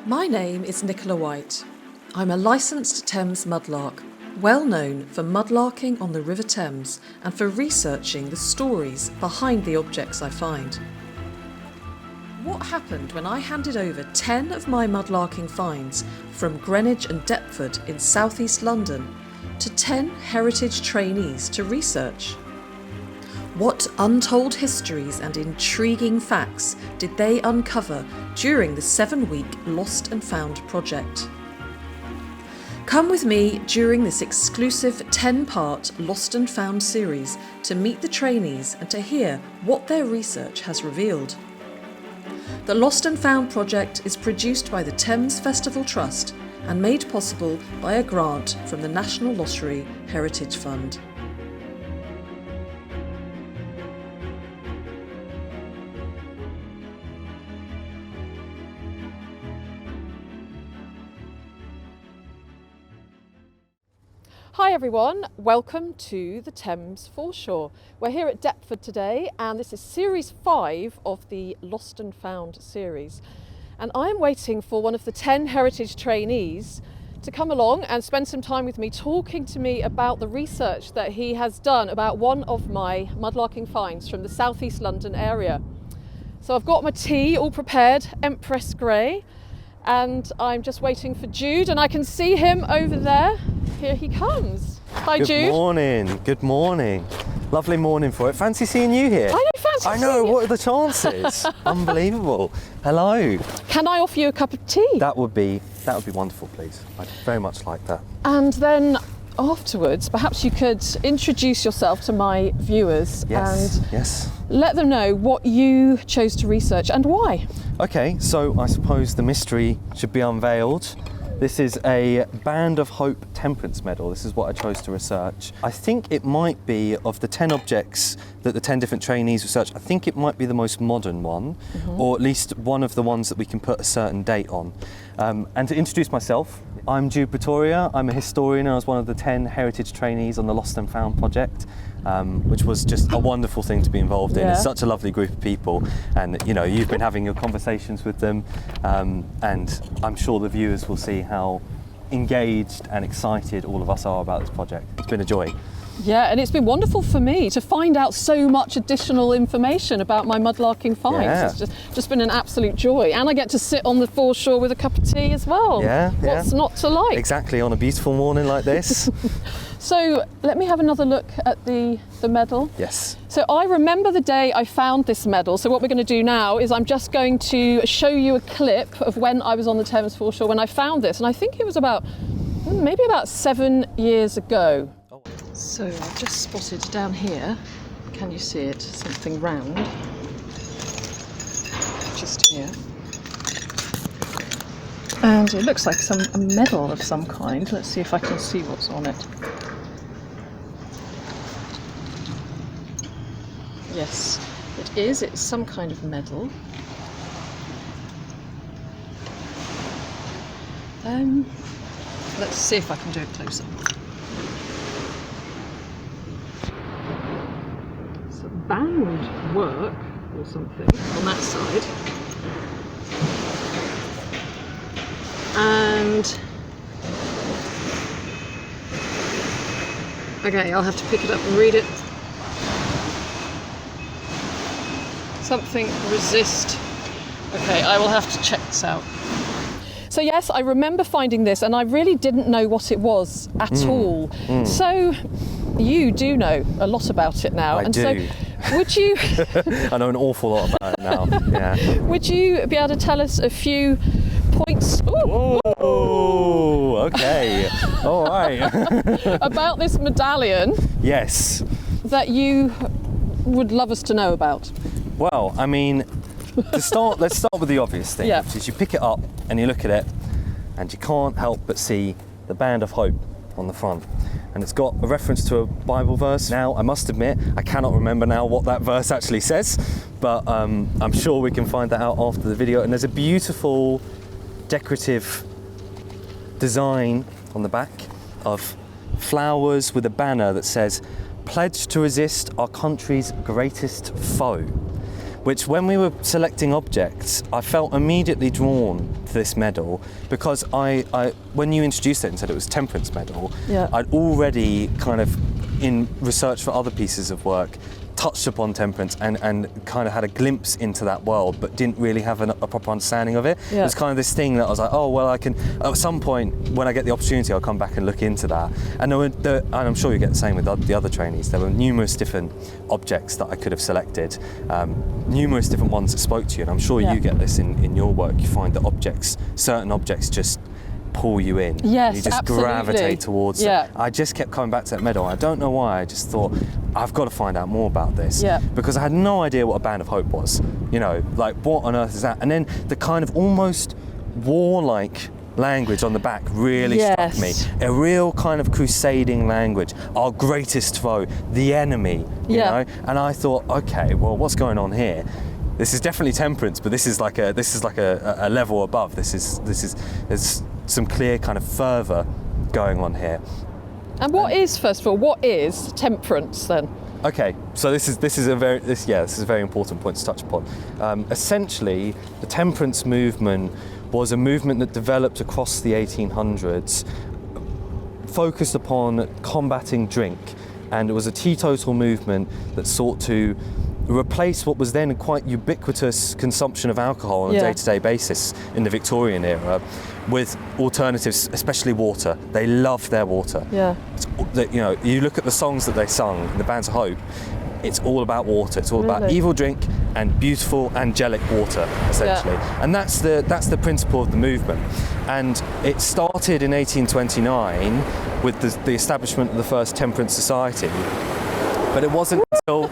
My name is Nicola White. I'm a licensed Thames mudlark, well known for mudlarking on the River Thames and for researching the stories behind the objects I find. What happened when I handed over 10 of my mudlarking finds from Greenwich and Deptford in southeast London to 10 heritage trainees to research? What untold histories and intriguing facts did they uncover during the 7-week Lost and Found project? Come with me during this exclusive 10-part Lost and Found series to meet the trainees and to hear what their research has revealed. The Lost and Found project is produced by the Thames Festival Trust and made possible by a grant from the National Lottery Heritage Fund. Hi everyone, welcome to the Thames foreshore. We're here at Deptford today and this is series 5 of the Lost and Found series. And I'm waiting for one of the 10 heritage trainees to come along and spend some time with me talking to me about the research that he has done about one of my mudlarking finds from the southeast London area. So I've got my tea all prepared, Empress Grey, and I'm just waiting for Jude, and I can see him over there. Here he comes. Hi, Jude. Good morning. Good morning. Lovely morning for it. Fancy seeing you here. I know, what are the chances? Unbelievable. Hello. Can I offer you a cup of tea? That would be wonderful, please. I'd very much like that. And then afterwards, perhaps you could introduce yourself to my viewers and let them know what you chose to research and why. Okay, so I suppose the mystery should be unveiled. This is a Band of Hope Temperance Medal. This is what I chose to research. I think it might be, of the 10 objects that the 10 different trainees researched, I think it might be the most modern one, or at least one of the ones that we can put a certain date on. And to introduce myself, I'm Jude Pretoria. I'm a historian. I was one of the 10 heritage trainees on the Lost and Found project, which was just a wonderful thing to be involved in. It's such a lovely group of people, and you know, you've been having your conversations with them, and I'm sure the viewers will see how engaged and excited all of us are about this project. It's been a joy. Yeah, and it's been wonderful for me to find out so much additional information about my mudlarking finds. Yeah. It's just been an absolute joy. And I get to sit on the foreshore with a cup of tea as well. Yeah. What's not to like? Exactly, on a beautiful morning like this. So let me have another look at the medal. Yes. So I remember the day I found this medal. So what we're going to do now is I'm just going to show you a clip of when I was on the Thames foreshore when I found this. And I think it was maybe about 7 years ago. So I've just spotted down here, can you see it, something round, just here. And it looks like a medal of some kind. Let's see if I can see what's on it. Yes, it is. It's some kind of medal. Let's see if I can do it closer. It's a bound work or something on that side. And okay, I'll have to pick it up and read it. Something resist. Okay, I will have to check this out. So yes, I remember finding this and I really didn't know what it was at all. So you do know a lot about it now. I do. So would you... I know an awful lot about it now, yeah. Would you be able to tell us a few points... Oh, okay. All right. about this medallion? Yes. That you would love us to know about? Well, I mean, let's start with the obvious thing, Yeah. which is you pick it up and you look at it and you can't help but see the Band of Hope on the front. And it's got a reference to a Bible verse. Now, I must admit, I cannot remember now what that verse actually says, but I'm sure we can find that out after the video. And there's a beautiful decorative design on the back of flowers with a banner that says, "Pledge to resist our country's greatest foe." which when we were selecting objects, I felt immediately drawn to this medal because I when you introduced it and said it was Temperance Medal, Yeah. I'd already kind of, in research for other pieces of work, touched upon temperance and kind of had a glimpse into that world, but didn't really have a proper understanding of it. Yeah. It was kind of this thing that I was like, oh, well, I can, at some point, when I get the opportunity, I'll come back and look into that. And and I'm sure you get the same with the other trainees. There were numerous different objects that I could have selected, numerous different ones that spoke to you, and I'm sure Yeah. you get this in your work. You find that certain objects just pull you in. Yes, you just absolutely. gravitate towards Yeah. it. I just kept coming back to that medal. I don't know why. I just thought, I've got to find out more about this. Yeah. Because I had no idea what a Band of Hope was. You know, like, what on earth is that? And then the kind of almost warlike language on the back really struck me. A real kind of crusading language. Our greatest foe, the enemy. You Yeah. know? And I thought, okay, well, what's going on here? This is definitely temperance, but this is like a level above. There's some clear kind of fervour going on here. And first of all, what is temperance then? Okay, so this is a very important point to touch upon. Essentially, the temperance movement was a movement that developed across the 1800s, focused upon combating drink, and it was a teetotal movement that sought to replace what was then a quite ubiquitous consumption of alcohol on a day-to-day basis in the Victorian era with alternatives, especially water. They loved their water. Yeah. You know, you look at the songs that they sung in the Bands of Hope, it's all about water. It's all about evil drink and beautiful angelic water, essentially. Yeah. And that's the principle of the movement. And it started in 1829 with the establishment of the first Temperance Society. But it wasn't until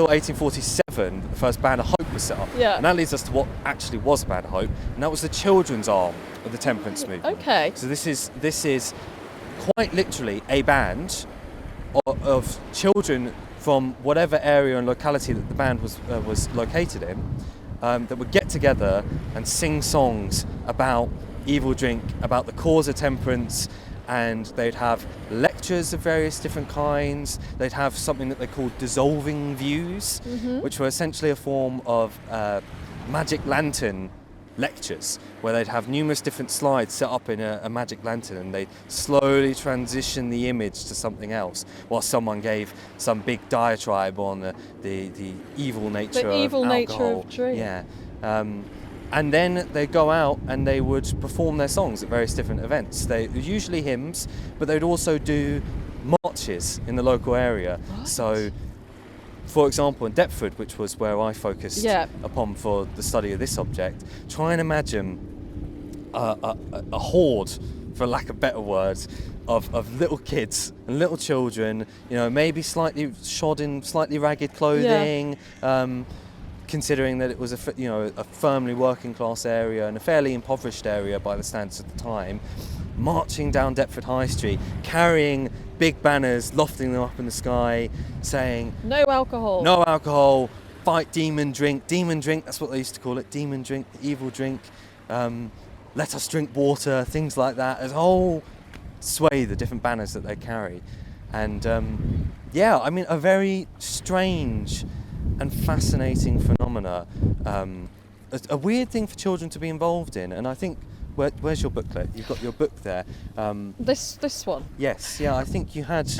1847 that the first Band of Hope was set up. Yeah. And that leads us to what actually was a Band of Hope, and that was the children's arm of the temperance movement. Okay. So this is quite literally a band of children from whatever area and locality that the band was located in, that would get together and sing songs about evil drink, about the cause of temperance, and they'd have lectures of various different kinds. They'd have something that they called dissolving views, which were essentially a form of magic lantern lectures, where they'd have numerous different slides set up in a magic lantern, and they'd slowly transition the image to something else, while someone gave some big diatribe on the evil nature of alcohol. Of drink. Yeah. And then they'd go out and they would perform their songs at various different events. They usually hymns, but they'd also do marches in the local area. What? So, for example, in Deptford, which was where I focused upon for the study of this object, try and imagine a horde, for lack of better words, of little kids and little children, you know, maybe slightly shod in slightly ragged clothing, considering that it was a firmly working class area and a fairly impoverished area by the standards of the time, marching down Deptford High Street, carrying big banners, lofting them up in the sky, saying, No alcohol. No alcohol, fight demon drink, that's what they used to call it, demon drink, the evil drink, let us drink water, things like that. There's a whole swathe of different banners that they carry. And a very strange and fascinating phenomena, a weird thing for children to be involved in. And I think, where's your booklet? You've got your book there. This one. Yes, yeah, I think you had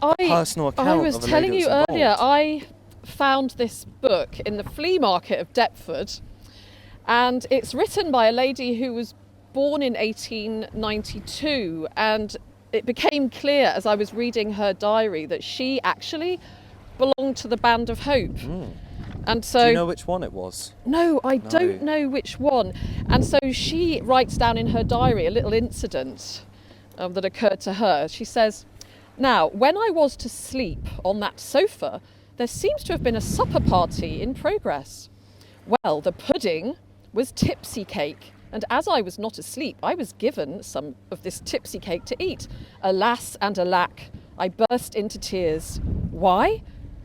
a personal account I was of a telling lady you that was earlier, involved. I found this book in the flea market of Deptford, and it's written by a lady who was born in 1892, and it became clear as I was reading her diary that she actually belonged to the Band of Hope. And so, do you know which one it was? No, I don't know which one. And so she writes down in her diary a little incident that occurred to her. She says, "Now, when I was to sleep on that sofa, there seems to have been a supper party in progress. Well, the pudding was tipsy cake, and as I was not asleep, I was given some of this tipsy cake to eat. Alas and alack, I burst into tears. Why?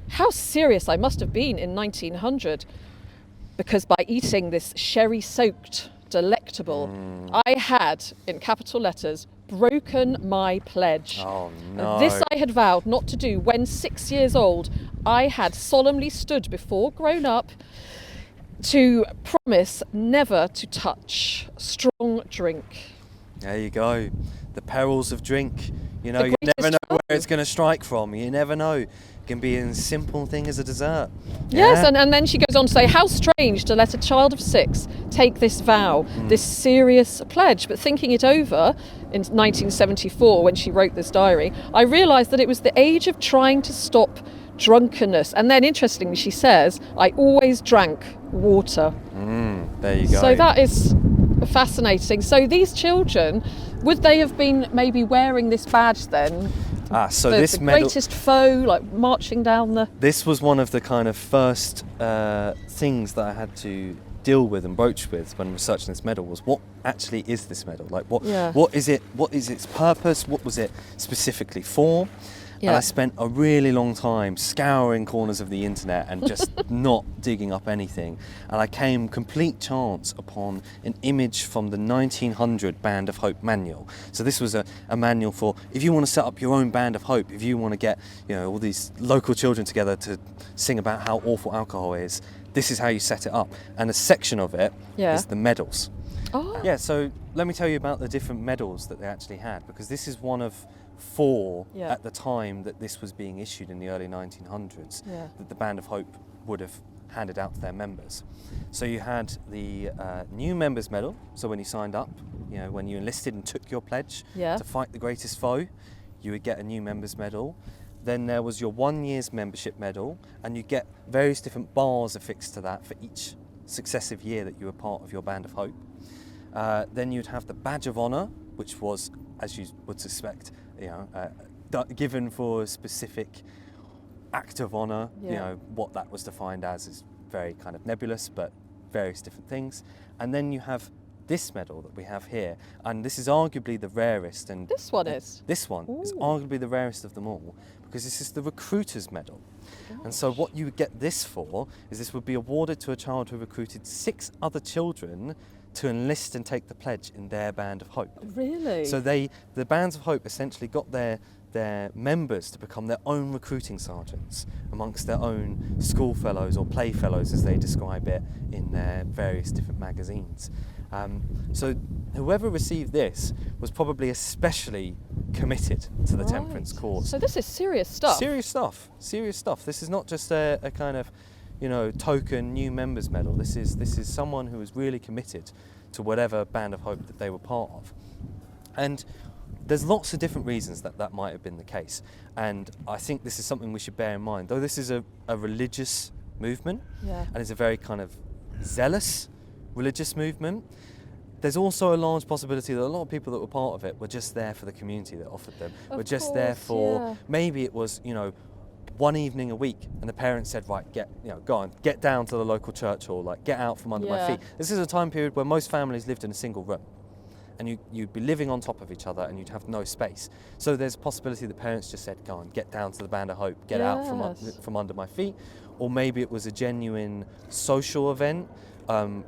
How serious I must have been in 1900, because by eating this sherry-soaked delectable, I had, in capital letters, broken my pledge. Oh no. This I had vowed not to do when 6 years old. I had solemnly stood before grown up to promise never to touch strong drink. There you go. The perils of drink. You know, The you never know greatest foe. where it's going to strike from. You never know. It can be a simple thing as a dessert. Yes, Yeah? and then she goes on to say, how strange to let a child of 6 take this vow, this serious pledge. But thinking it over in 1974, when she wrote this diary, I realised that it was the age of trying to stop drunkenness. And then, interestingly, she says, I always drank water. There you go. So that is fascinating. So these children, would they have been maybe wearing this badge then? So the this medal, greatest foe, like marching down the... this was one of the kind of first things that I had to deal with and broach with when researching this medal was, what actually is this medal? Like, what is it? What is its purpose? What was it specifically for? Yeah. And I spent a really long time scouring corners of the internet and just not digging up anything. And I came complete chance upon an image from the 1900 Band of Hope manual. So this was a manual for if you want to set up your own Band of Hope, if you want to get, you know, all these local children together to sing about how awful alcohol is, this is how you set it up. And a section of it is the medals. Oh. Yeah, so let me tell you about the different medals that they actually had, because this is one of 4 at the time that this was being issued in the early 1900s that the Band of Hope would have handed out to their members. So you had the new members medal, so when you signed up, you know, when you enlisted and took your pledge to fight the greatest foe, you would get a new members medal. Then there was your 1 year's membership medal, and you get various different bars affixed to that for each successive year that you were part of your Band of Hope. Then you'd have the Badge of Honour, which was, as you would suspect, you know, given for a specific act of honour. You know, what that was defined as is very kind of nebulous, but various different things. And then you have this medal that we have here, and this is arguably the rarest. And This one is? This one is arguably the rarest of them all, because this is the recruiter's medal. And so what you would get this for is this would be awarded to a child who recruited 6 other children to enlist and take the pledge in their Band of Hope. Really? So the Bands of Hope essentially got their members to become their own recruiting sergeants amongst their own schoolfellows or playfellows, as they describe it in their various different magazines. So whoever received this was probably especially committed to the temperance cause. So this is serious stuff. Serious stuff. Serious stuff. This is not just a kind of, you know, token new members medal. This is someone who is really committed to whatever Band of Hope that they were part of. And there's lots of different reasons that might have been the case. And I think this is something we should bear in mind. Though this is a religious movement, and it's a very kind of zealous religious movement, there's also a large possibility that a lot of people that were part of it were just there for the community that offered them. Were just there for, maybe it was, you know, one evening a week, and the parents said, right, go on, get down to the local church hall, like get out from under my feet. This is a time period where most families lived in a single room, and you'd be living on top of each other, and you'd have no space. So there's a possibility the parents just said, go on, get down to the Band of Hope, get out from under my feet. Or maybe it was a genuine social event.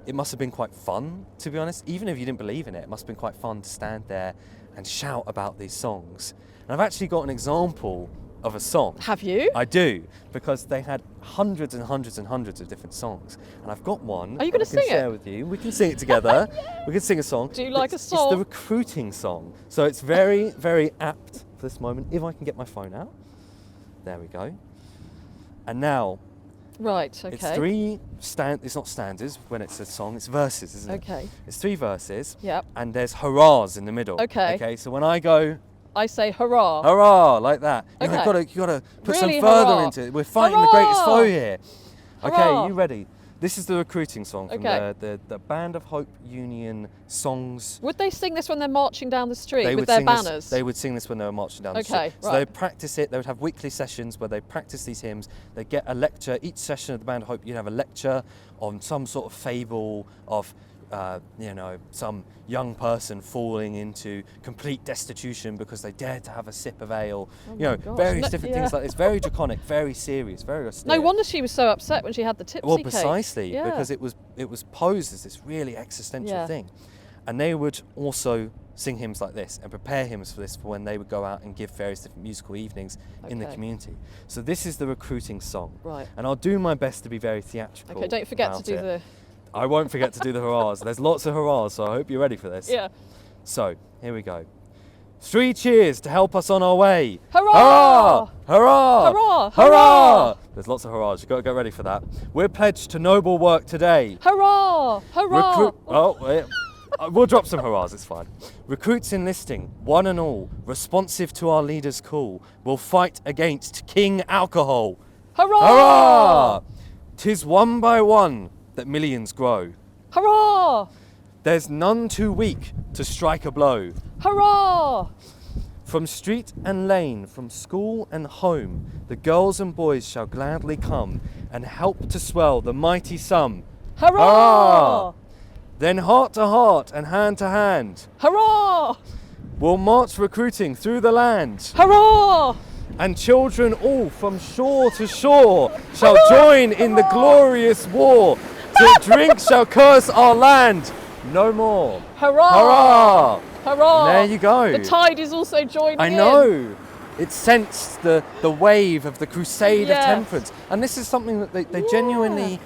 It must have been quite fun, to be honest. Even if you didn't believe in it, it must have been quite fun to stand there and shout about these songs. And I've actually got an example of a song. Have you? I do, because they had hundreds and hundreds and hundreds of different songs. And I've got one. Are you going to sing share it? with you. We can sing it together. We can sing a song. Do you like a It's song? the recruiting song. So it's very, very apt for this moment. If I can get my phone out. There we go. And now, Right, okay. it's 3 it's not stanzas when it's a song, it's verses, isn't it? Okay. It's 3 verses. Yep. And there's hurrahs in the middle. Okay. Okay, so when I go, I say hurrah. hurrah, like that. Okay. You've got to put Really some further hurrah. into it. We're fighting the greatest Hurrah. foe here. Okay, Hurrah. you ready? This is the recruiting song from Okay. the Band of Hope Union songs. Would they sing this when they're marching down the street They with would their sing this- banners? they would sing this when they were marching down the Okay, street. So right. they would practice it. They would have weekly sessions where they practice these hymns. They get a lecture. Each session of the Band of Hope, you'd have a lecture on some sort of fable of, you know, some young person falling into complete destitution because they dared to have a sip of ale. You know, gosh. various No- different yeah. things like this. Very draconic, very serious, very austere. No wonder she was so upset when she had the tipsy Well, cake. precisely, Yeah. because it was posed as this really existential Yeah. thing. And they would also sing hymns like this and prepare hymns for this for when they would go out and give various different musical evenings in the community. So this is the recruiting song. Right. And I'll do my best to be very theatrical. Okay, don't forget to about do it. the... I won't forget to do the hurrahs. There's lots of hurrahs, so I hope you're ready for this. Yeah. So, here we go. 3 cheers to help us on our way. Hurrah! Hurrah! Hurrah! Hurrah! There's lots of hurrahs. You've got to get ready for that. We're pledged to noble work today. Hurrah! Hurrah! We'll drop some hurrahs, it's fine. Recruits enlisting, one and all, responsive to our leader's call, will fight against King Alcohol. Hurrah! Hurrah! 'Tis one by one that millions grow. Hurrah! There's none too weak to strike a blow. Hurrah! From street and lane, from school and home, the girls and boys shall gladly come and help to swell the mighty sum. Hurrah! Then heart to heart and hand to hand, Hurrah! we'll march recruiting through the land. Hurrah! And children all from shore to shore shall join in the glorious war. Till drink shall curse our land no more. Hurrah! Hurrah! Hurrah! There you go. The tide is also joining I in. know. It sensed the wave of the crusade Yes. of temperance. And this is something that they genuinely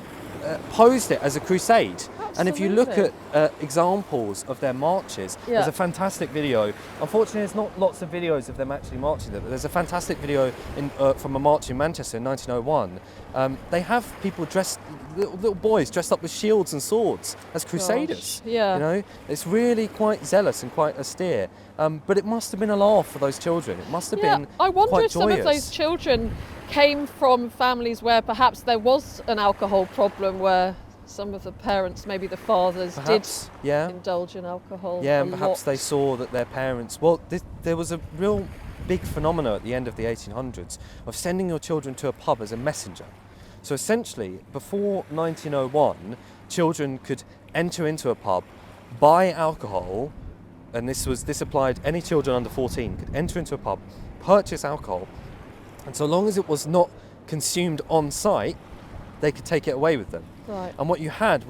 posed it as a crusade. And if you look at examples of their marches, there's a fantastic video. Unfortunately, there's not lots of videos of them actually marching there, but there's a fantastic video from a march in Manchester in 1901. They have people dressed, little boys dressed up with shields and swords as crusaders. Gosh, yeah. You know, it's really quite zealous and quite austere. But it must have been a laugh for those children. It must have been I wonder quite if some of joyous. those children came from families where perhaps there was an alcohol problem, where some of the parents, maybe the fathers, Perhaps, did yeah. indulge in alcohol. Yeah, a and perhaps lot. they saw that their parents... Well, there was a real big phenomenon at the end of the 1800s of sending your children to a pub as a messenger. So essentially, before 1901, children could enter into a pub, buy alcohol, and this applied, any children under 14 could enter into a pub, purchase alcohol, and so long as it was not consumed on site, they could take it away with them. Right. And what you had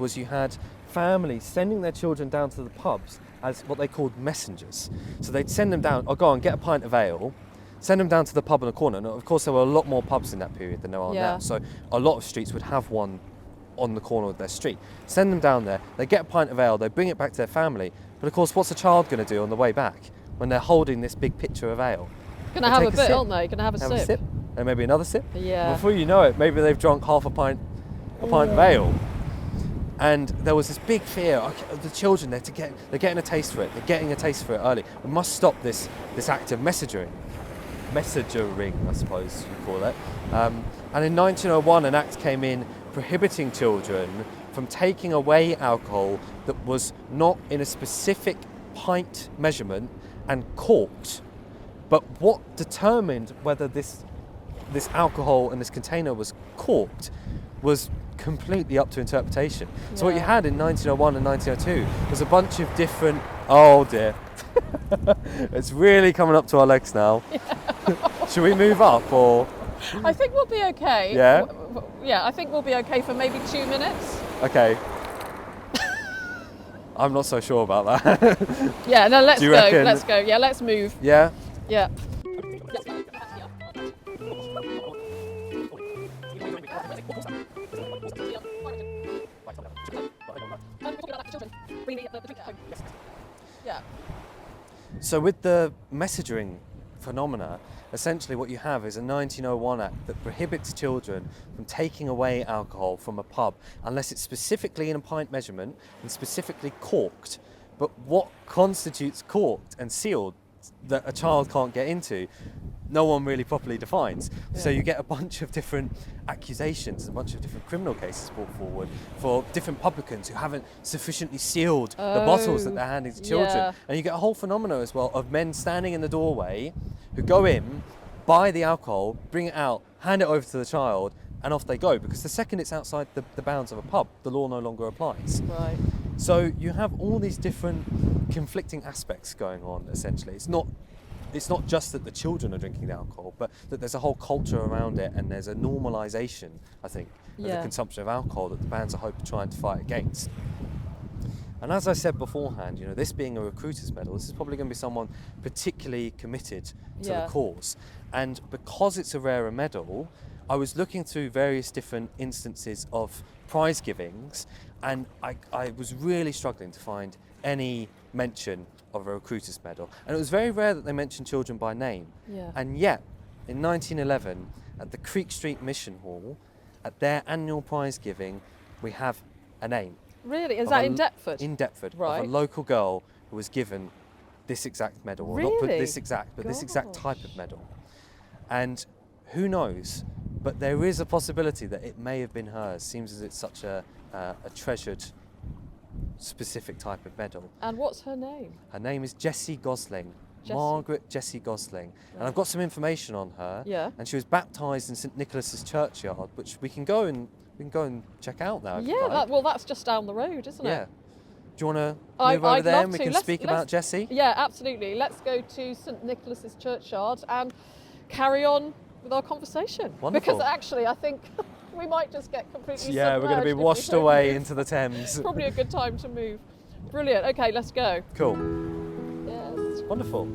families sending their children down to the pubs as what they called messengers. So they'd send them down, go on, get a pint of ale, send them down to the pub on the corner. And of course, there were a lot more pubs in that period than there are now. So a lot of streets would have one on the corner of their street. Send them down there, they get a pint of ale, they bring it back to their family. But of course, what's a child going to do on the way back when they're holding this big pitcher of ale? Going to have a bit, aren't they? Going to have a Have a sip, and maybe another sip. Yeah. Before you know it, maybe they've drunk half a pint of ale. And there was this big fear of the children. They're getting a taste for it. They're getting a taste for it early. We must stop this act of messagering, I suppose you call it. And in 1901, an act came in prohibiting children from taking away alcohol that was not in a specific pint measurement and corked. But what determined whether this alcohol in this container was corked was completely up to interpretation. So what you had in 1901 and 1902 was a bunch of different... Oh dear. It's really coming up to our legs now. Should we move up or...? I think we'll be okay. Yeah? Yeah, I think we'll be okay for maybe 2 minutes. Okay. I'm not so sure about that. Yeah, no, let's Do you go. reckon? Let's go. Yeah, let's move. Yeah? Yeah. Yeah. So with the messaging phenomena, essentially what you have is a 1901 Act that prohibits children from taking away alcohol from a pub unless it's specifically in a pint measurement and specifically corked. But what constitutes corked and sealed that a child can't get into, no one really properly defines. Yeah. So you get a bunch of different accusations, a bunch of different criminal cases brought forward for different publicans who haven't sufficiently sealed the bottles that they're handing to children. Yeah. And you get a whole phenomenon as well of men standing in the doorway who go in, buy the alcohol, bring it out, hand it over to the child, and off they go. Because the second it's outside the bounds of a pub, the law no longer applies. Right. So you have all these different conflicting aspects going on, essentially. It's not just that the children are drinking the alcohol, but that there's a whole culture around it, and there's a normalisation, I think, of the consumption of alcohol that the bands are hoping trying to fight against. And as I said beforehand, this being a recruiter's medal, this is probably going to be someone particularly committed to the cause. And because it's a rarer medal, I was looking through various different instances of prize givings, and I was really struggling to find any mention of a recruiter's medal. And it was very rare that they mentioned children by name. Yeah. And yet, in 1911, at the Creek Street Mission Hall, at their annual prize giving, we have a name. Really? Is that in Deptford? In Deptford, Right. of a local girl who was given this exact medal. Or not Really? this exact, but this exact Gosh. type of medal. And who knows, but there is a possibility that it may have been hers. Seems as it's such a treasured, specific type of medal. And what's her name? Her name is Jessie Gosling. Jessie. Margaret Jessie Gosling. And I've got some information on her. Yeah. And she was baptised in St Nicholas's churchyard, which we can go and check out now. if you Yeah, like. that's just down the road, isn't Yeah. it? Do you want to I'd move over there love and we to. can speak about Jessie? Yeah, absolutely. Let's go to St Nicholas's churchyard and carry on with our conversation. Wonderful. Because actually, I think we might just get completely Yeah, we're going to be submerged if we washed don't away move. into the Thames. Probably a good time to move. Brilliant. Okay, let's go. Cool. Yes. Wonderful.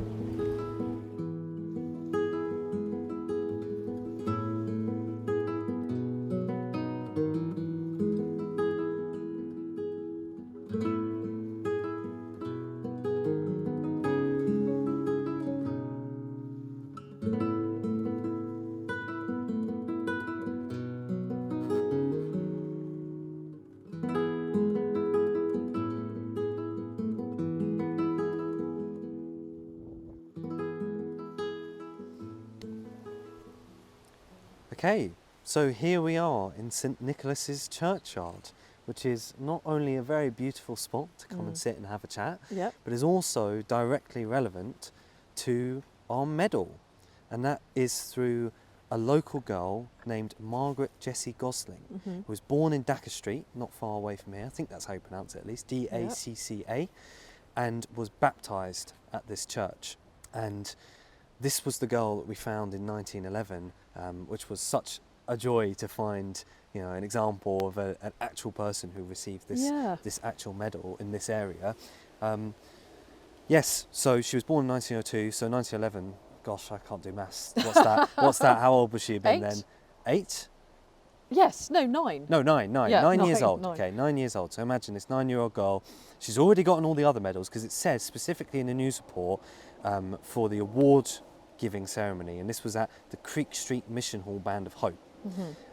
Okay, so here we are in St Nicholas's churchyard, which is not only a very beautiful spot to come and sit and have a chat, Yep. but is also directly relevant to our medal. And that is through a local girl named Margaret Jessie Gosling, who was born in Dacca Street, not far away from here. I think that's how you pronounce it at least, Dacca, and was baptised at this church. And this was the girl that we found in 1911, which was such a joy to find, an example of an actual person who received this actual medal in this area. Yes, so she was born in 1902, so 1911. Gosh, I can't do maths. What's that? What's that? How old was she been 8? then? 8? Yes. No, 9. No, 9. Yeah, 9 years 9, old. 9. Okay, 9 years old. So imagine this 9-year-old girl. She's already gotten all the other medals because it says specifically in the news report for the award giving ceremony, and this was at the Creek Street Mission Hall Band of Hope.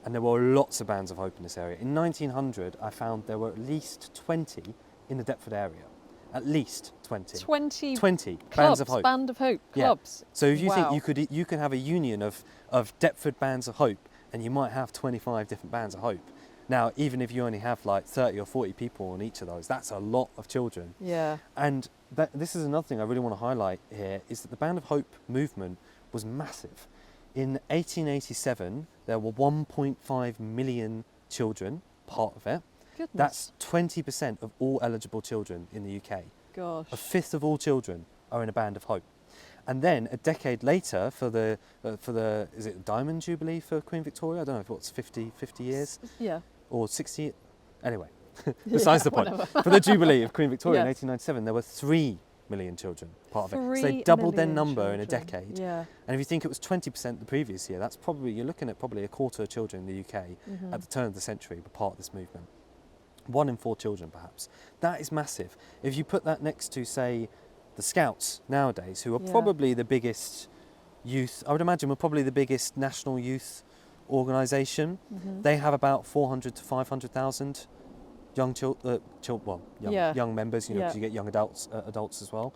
And there were lots of bands of hope in this area. In 1900, I found there were at least 20 in the Deptford area. At least 20. 20 bands clubs, of hope. Band of Hope Yeah. clubs. So if you Wow. think you could have a union of Deptford bands of hope, and you might have 25 different bands of hope. Now, even if you only have like 30 or 40 people on each of those, that's a lot of children. Yeah. And this is another thing I really want to highlight here, is that the Band of Hope movement was massive. In 1887, there were 1.5 million children part of it. Goodness. That's 20% of all eligible children in the UK. Gosh. A fifth of all children are in a Band of Hope. And then a decade later, for the is it Diamond Jubilee for Queen Victoria? I don't know if it's 50 years Yeah. or 60. Anyway, besides the point. whatever. For the Jubilee of Queen Victoria in Yes. 1897, there were 3 million children part of it. So 3 they doubled their million number in a children. decade. Yeah. And if you think it was 20% the previous year, that's probably, you're looking at probably a quarter of children in the UK at the turn of the century were part of this movement. 1 in 4 children, perhaps. That is massive. If you put that next to, say, the Scouts nowadays, who are Yeah. probably the biggest youth, I would imagine were probably the biggest national youth organisation. They have about 400 to 500,000 young young members, Yeah. because you get young adults as well.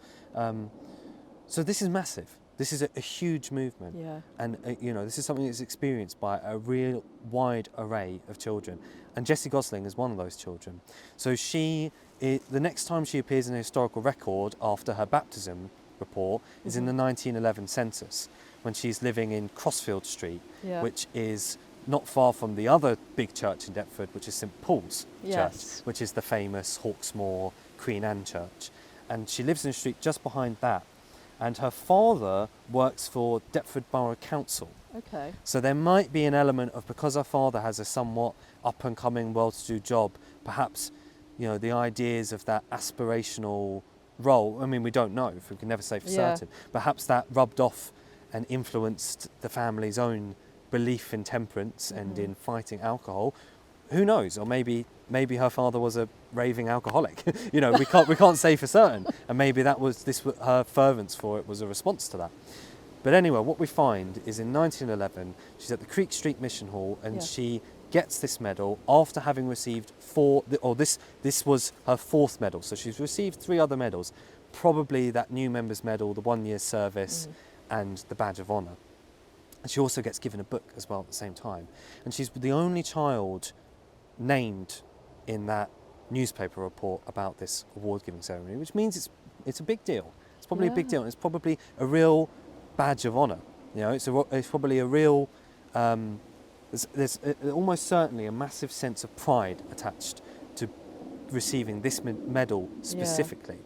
So this is massive. This is a huge movement. Yeah. And this is something that's experienced by a real wide array of children. And Jessie Gosling is one of those children. So the next time she appears in a historical record after her baptism report is in the 1911 census, when she's living in Crossfield Street, Yeah. which is not far from the other big church in Deptford, which is St Paul's Yes. Church, which is the famous Hawksmoor Queen Anne Church. And she lives in a street just behind that. And her father works for Deptford Borough Council. Okay. So there might be an element of, because her father has a somewhat up-and-coming, well-to-do job, perhaps, the ideas of that aspirational role. I mean, we don't know, if we can never say for certain. Perhaps that rubbed off and influenced the family's own belief in temperance and in fighting alcohol. Who knows? Or maybe her father was a raving alcoholic. We can't say for certain. And maybe her fervence for it was a response to that. But anyway, what we find is in 1911, she's at the Creek Street Mission Hall, and she gets this medal after having received this was her 4th medal. So she's received 3 other medals, probably that new member's medal, the 1 year service, and the Badge of Honour. And she also gets given a book as well at the same time. And she's the only child named in that newspaper report about this award-giving ceremony, which means it's a big deal. It's probably a big deal, and it's probably a real badge of honour. It's probably a real. There's almost certainly a massive sense of pride attached to receiving this medal specifically,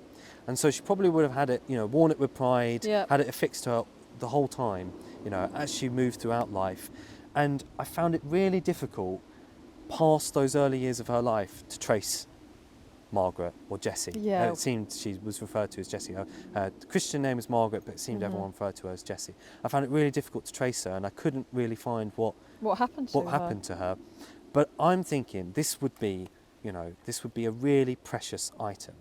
and so she probably would have had it, worn it with pride, had it affixed to her the whole time, as she moved throughout life. And I found it really difficult, past those early years of her life, to trace Margaret or Jessie. It seemed she was referred to as Jessie. Her Christian name is Margaret, but it seemed everyone referred to her as Jessie. I found it really difficult to trace her, and I couldn't really find what happened to her. But I'm thinking this would be a really precious item.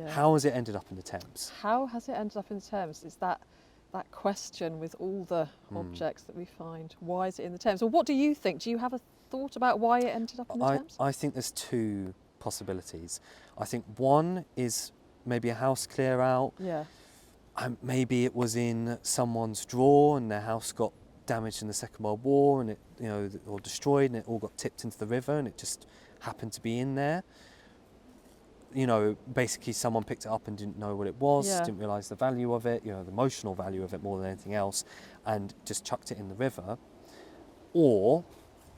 How has it ended up in the Thames? How has it ended up in the Thames? Is that question with all the objects that we find? Why is it in the Thames? Or what do you think? Do you have a thought about why it ended up in the Thames? I think there's 2 possibilities. I think one is maybe a house clear out. Maybe it was in someone's drawer and their house got damaged in the Second World War, and it, or destroyed, and it all got tipped into the river, and it just happened to be in there. Basically someone picked it up and didn't know what it was, didn't realise the value of it, the emotional value of it more than anything else, and just chucked it in the river. Or,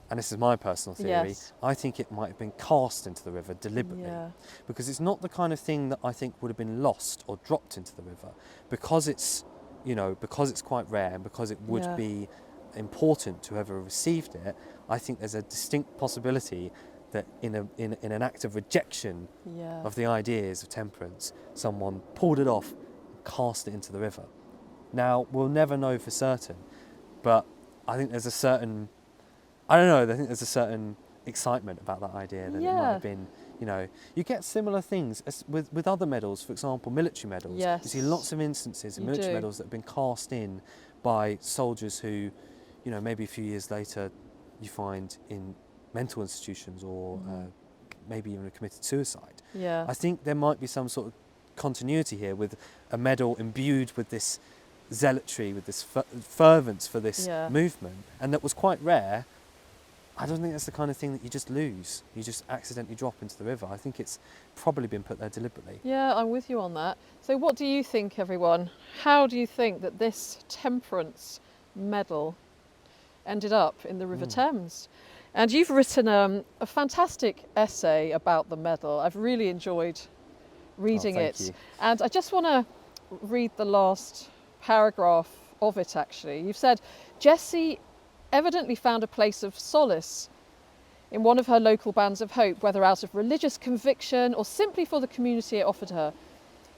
and this is my personal theory, I think it might have been cast into the river deliberately, because it's not the kind of thing that I think would have been lost or dropped into the river, because it's quite rare, and because it would be important to whoever received it. I think there's a distinct possibility that in an act of rejection of the ideas of temperance, someone pulled it off and cast it into the river. Now, we'll never know for certain, but I think there's a certain excitement about that idea that it might have been, you get similar things as with other medals, for example, military medals. You see lots of instances in military medals that have been cast in by soldiers who, maybe a few years later you find in mental institutions or maybe even committed suicide. I think there might be some sort of continuity here with a medal imbued with this zealotry, with this fervence for this movement, and that was quite rare. I don't think that's the kind of thing that you just lose, you just accidentally drop into the river. I think it's probably been put there deliberately. Yeah, I'm with you on that. So what do you think, everyone? How do you think that this temperance medal ended up in the River Thames? And you've written a fantastic essay about the medal. I've really enjoyed reading it. Thank you. And I just want to read the last paragraph of it, actually. You've said, Jessie evidently found a place of solace in one of her local bands of hope, whether out of religious conviction or simply for the community it offered her.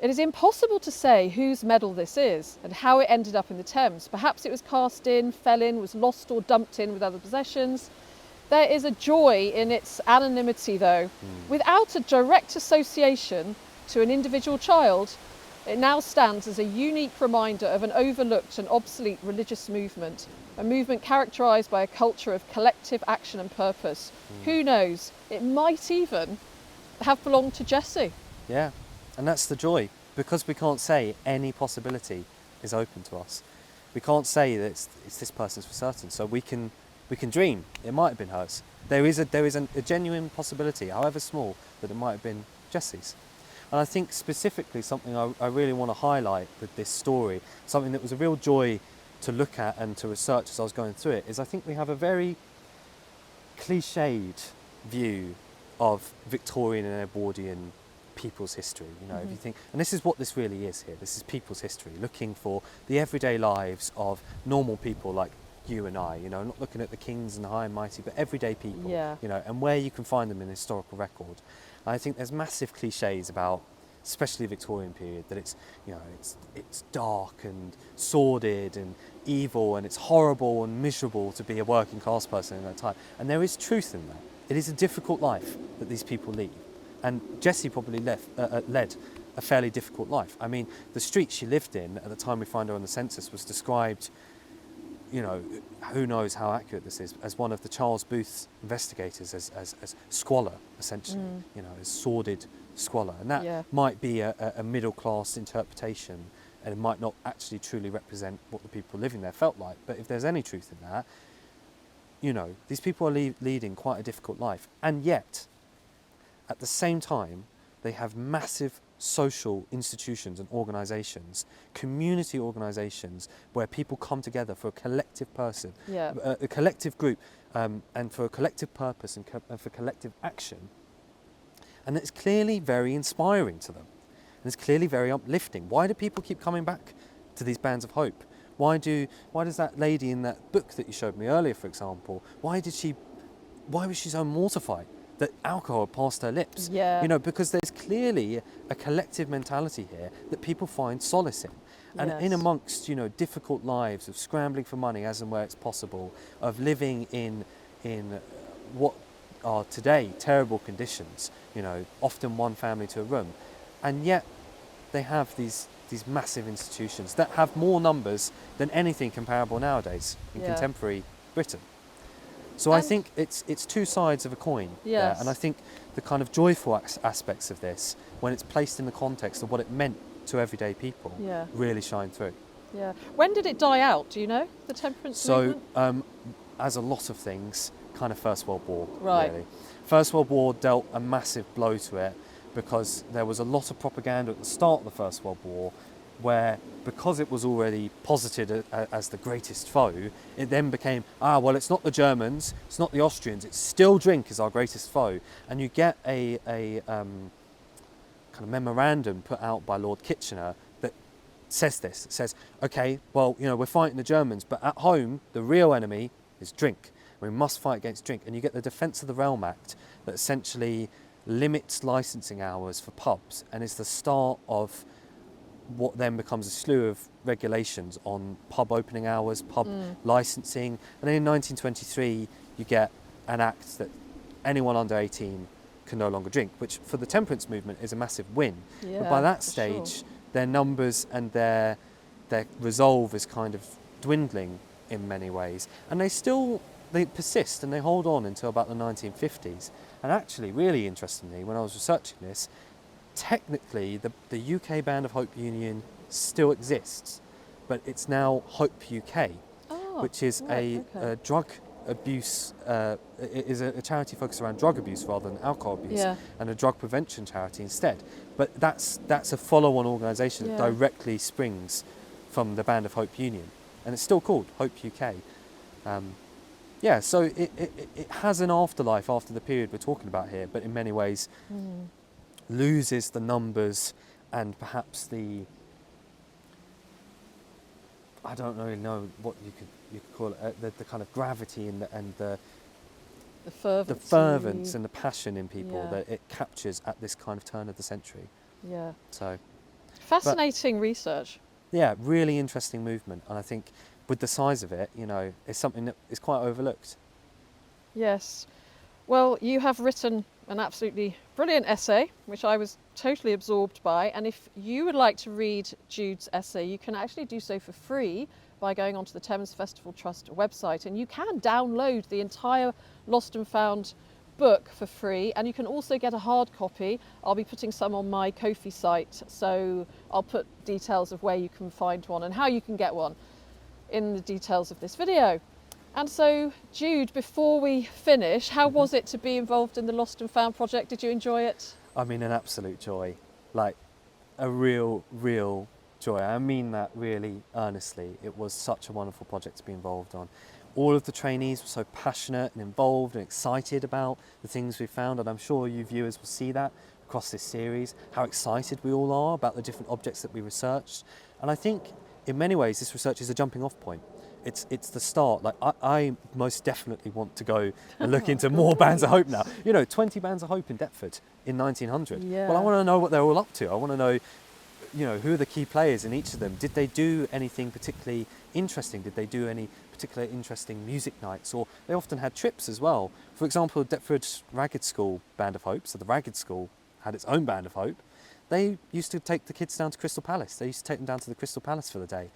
It is impossible to say whose medal this is and how it ended up in the Thames. Perhaps it was cast in, fell in, was lost or dumped in with other possessions. There is a joy in its anonymity, though. Without a direct association to an individual child, it now stands as a unique reminder of an overlooked and obsolete religious movement, a movement characterised by a culture of collective action and purpose. Who knows, it might even have belonged to Jessie. Yeah, and that's the joy, because we can't say any possibility is open to us. We can't say that it's this person's for certain, so we can dream it might have been hers. There is a genuine possibility, however small, that it might have been Jessie's. And I think specifically something I really want to highlight with this story, something that was a real joy to look at and to research as I was going through it, is I think we have a very cliched view of Victorian and Edwardian people's history. If you think, and this is what this really is here, this is people's history, looking for the everyday lives of normal people like you and I, not looking at the kings and the high and mighty, but everyday people, and where you can find them in the historical record. I think there's massive cliches about, especially the Victorian period, that it's, you know, it's dark and sordid and evil, and it's horrible and miserable to be a working class person in that time. And there is truth in that. It is a difficult life that these people lead. And Jessie probably led a fairly difficult life. I mean, the street she lived in at the time we find her on the census was described, you know, who knows how accurate this is, as one of the Charles Booth investigators as squalor, essentially, you know, as sordid squalor. And that might be a middle class interpretation, and it might not actually truly represent what the people living there felt like. But if there's any truth in that, you know, these people are leading quite a difficult life. And yet, at the same time, they have massive social institutions and organisations, community organisations, where people come together for a collective person, a collective group, and for a collective purpose and for collective action. And it's clearly very inspiring to them. And it's clearly very uplifting. Why do people keep coming back to these bands of hope? Why does that lady in that book that you showed me earlier, for example, why was she so mortified that alcohol had passed her lips? Yeah. You know, because there's clearly a collective mentality here that people find solace in. And in amongst, you know, difficult lives of scrambling for money as and where it's possible, of living in what are today terrible conditions, you know, often one family to a room, and yet they have these massive institutions that have more numbers than anything comparable nowadays in contemporary Britain. So I think it's two sides of a coin there, and I think the kind of joyful aspects of this, when it's placed in the context of what it meant to everyday people, really shine through. Yeah. When did it die out? Do you know, the temperance movement? So, as a lot of things, kind of First World War, right. really. First World War dealt a massive blow to it, because there was a lot of propaganda at the start of the First World War where, because it was already posited as the greatest foe, it then became, well, it's not the Germans, it's not the Austrians, it's still drink is our greatest foe. And you get a kind of memorandum put out by Lord Kitchener that says this. It says, okay, well, you know, we're fighting the Germans, but at home, the real enemy is drink. We must fight against drink. And you get the Defence of the Realm Act that essentially limits licensing hours for pubs, and is the start of what then becomes a slew of regulations on pub opening hours, pub licensing. And then in 1923 you get an act that anyone under 18 can no longer drink, which for the temperance movement is a massive win. But by that stage, their numbers and their resolve is kind of dwindling in many ways, and they persist and they hold on until about the 1950s. And actually, really interestingly, when I was researching this, technically the UK Band of Hope Union still exists, but it's now Hope UK, which is a drug abuse, it is a charity focused around drug abuse rather than alcohol abuse, and a drug prevention charity instead. But that's a follow-on organisation that directly springs from the Band of Hope Union, and it's still called Hope UK. So it has an afterlife after the period we're talking about here, but in many ways loses the numbers and perhaps I don't really know what you could call it, the kind of gravity and the fervence and the passion in people that it captures at this kind of turn of the century. Yeah. So fascinating research. Yeah, really interesting movement, and I think with the size of it, you know, it's something that is quite overlooked. Yes. Well, you have written an absolutely brilliant essay, which I was totally absorbed by. And if you would like to read Jude's essay, you can actually do so for free by going onto the Thames Festival Trust website. And you can download the entire Lost and Found book for free. And you can also get a hard copy. I'll be putting some on my Kofi site. So I'll put details of where you can find one and how you can get one in the details of this video. And so, Jude, before we finish, how was it to be involved in the Lost and Found project? Did you enjoy it? I mean, an absolute joy, like a real joy. I mean that really earnestly. It was such a wonderful project to be involved on. All of the trainees were so passionate and involved and excited about the things we found, and I'm sure you viewers will see that across this series, how excited we all are about the different objects that we researched. And I think in many ways this research is a jumping off point. it's the start. Like I most definitely want to go and look into more bands of hope now. 20 bands of hope in Deptford in 1900. Yeah. Well, I want to know what they're all up to. I want to know, who are the key players in each of them? Did they do anything particularly interesting? Did they do any particular interesting music nights? Or they often had trips as well. For example, Deptford's Ragged School Band of Hope, so the Ragged School had its own Band of Hope. They used to take the kids down to Crystal Palace. They used to take them down to the Crystal Palace for the day.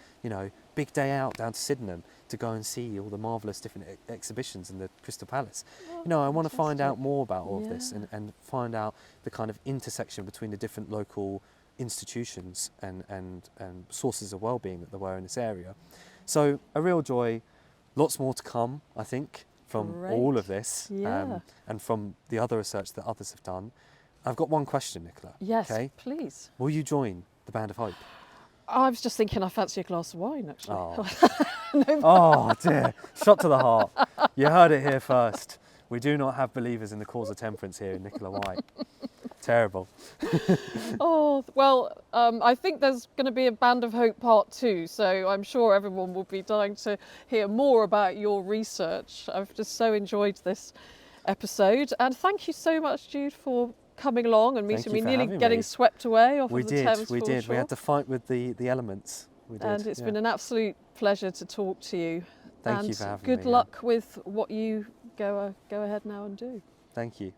Big day out down to Sydenham to go and see all the marvellous different exhibitions in the Crystal Palace. I want to find out more about all of this and find out the kind of intersection between the different local institutions and sources of well-being that there were in this area. So a real joy, lots more to come, I think, from all of this and from the other research that others have done. I've got one question, Nicola. Yes, okay? please. Will you join the Band of Hope? I was just thinking I fancy a glass of wine, actually. Oh, oh dear. Shot to the heart. You heard it here first. We do not have believers in the cause of temperance here in Nicola White. Terrible. Oh, well, I think there's going to be a Band of Hope Part 2, so I'm sure everyone will be dying to hear more about your research. I've just so enjoyed this episode. And thank you so much, Jude, for coming along and meeting me, nearly getting swept away off of the Thames We did. foreshore. We had to fight with the elements. We did. And it's been an absolute pleasure to talk to you. Thank you for having me. Good luck with what you go ahead now and do. Thank you.